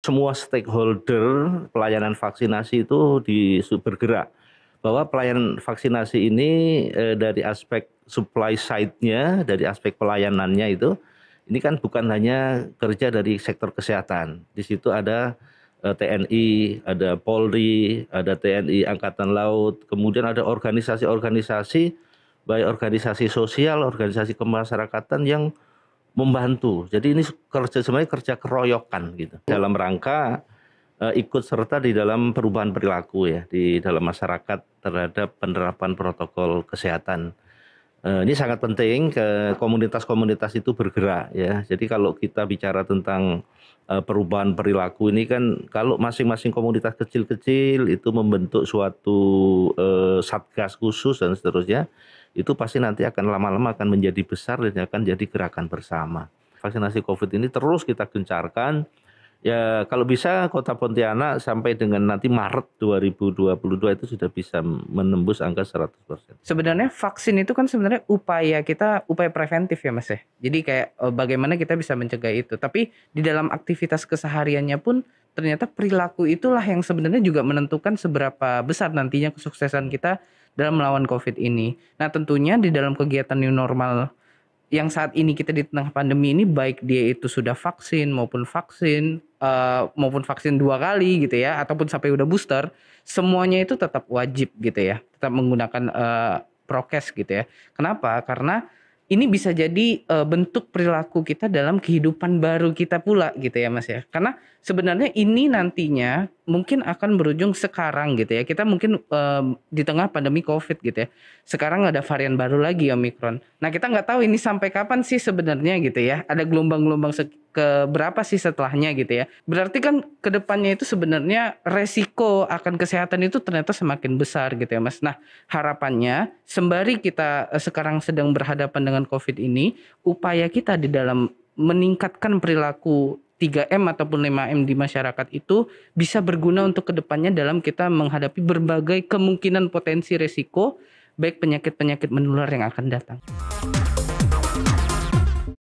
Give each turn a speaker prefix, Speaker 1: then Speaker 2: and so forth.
Speaker 1: semua stakeholder pelayanan vaksinasi itu bergerak bahwa pelayanan vaksinasi ini dari aspek supply side-nya, dari aspek pelayanannya itu, ini kan bukan hanya kerja dari sektor kesehatan. Di situ ada TNI, ada Polri, ada TNI Angkatan Laut, kemudian ada organisasi-organisasi, baik organisasi sosial, organisasi kemasyarakatan yang membantu. Jadi ini sebenarnya kerja keroyokan gitu. Dalam rangka ikut serta di dalam perubahan perilaku ya di dalam masyarakat terhadap penerapan protokol kesehatan. Ini sangat penting komunitas-komunitas itu bergerak ya. Jadi kalau kita bicara tentang perubahan perilaku ini kan kalau masing-masing komunitas kecil-kecil itu membentuk suatu satgas khusus dan seterusnya, itu pasti nanti akan lama-lama akan menjadi besar dan akan jadi gerakan bersama. Vaksinasi COVID ini terus kita gencarkan. Ya kalau bisa Kota Pontianak sampai dengan nanti Maret 2022 itu sudah bisa menembus angka 100%.
Speaker 2: Sebenarnya vaksin itu kan sebenarnya upaya preventif ya Mas ya. Jadi kayak bagaimana kita bisa mencegah itu. Tapi di dalam aktivitas kesehariannya pun ternyata perilaku itulah yang sebenarnya juga menentukan seberapa besar nantinya kesuksesan kita dalam melawan COVID ini. Nah tentunya di dalam kegiatan new normal yang saat ini kita di tengah pandemi ini, baik dia itu sudah vaksin maupun vaksin 2 kali gitu ya, ataupun sampai udah booster, semuanya itu tetap wajib gitu ya, tetap menggunakan prokes gitu ya. Kenapa? Karena ini bisa jadi bentuk perilaku kita dalam kehidupan baru kita pula gitu ya Mas ya. Karena sebenarnya ini nantinya mungkin akan berujung sekarang gitu ya. Kita mungkin di tengah pandemi COVID gitu ya. Sekarang ada varian baru lagi Omicron. Nah kita nggak tahu ini sampai kapan sih sebenarnya gitu ya. Ada gelombang-gelombang keberapa sih setelahnya gitu ya. Berarti kan kedepannya itu sebenarnya resiko akan kesehatan itu ternyata semakin besar gitu ya Mas. Nah harapannya sembari kita sekarang sedang berhadapan dengan COVID ini, upaya kita di dalam meningkatkan perilaku 3M ataupun 5M di masyarakat itu bisa berguna untuk kedepannya dalam kita menghadapi berbagai kemungkinan potensi resiko baik penyakit-penyakit menular yang akan datang.